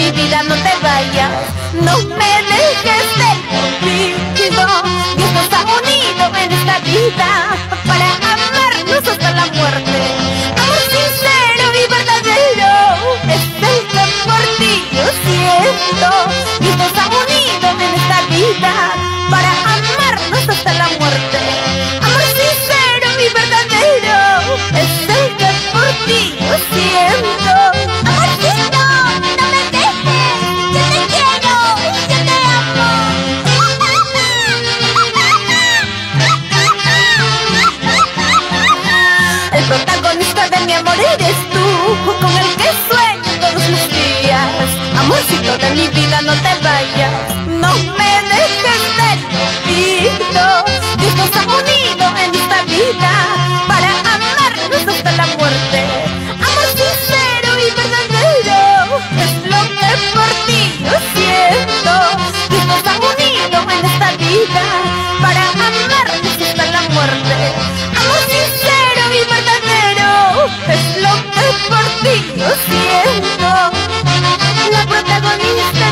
mi vida, no te vayas, no me dejes de olvido. Dios nos ha unido en esta vida para amarnos hasta la muerte. Amor sincero y verdadero es el que por ti yo siento. Dios nos ha unido en esta vida para amarnos hasta la muerte. Amor sincero y verdadero es el que por ti yo siento. Amorcito, no me dejes, yo te quiero, yo te amo. El protagonista de mi amor eres tú, con el que sueño todos los días. Amorcito de mi vida, no te vayas, no me dejes de olvido. Dios nos ha unido en esta vida para amarnos hasta la muerte. Amor sincero y verdadero es lo que por ti yo siento. Dios nos ha unido en esta vida para amarnos hasta la muerte. Amor sincero y verdadero es lo que por ti yo siento. La protagonista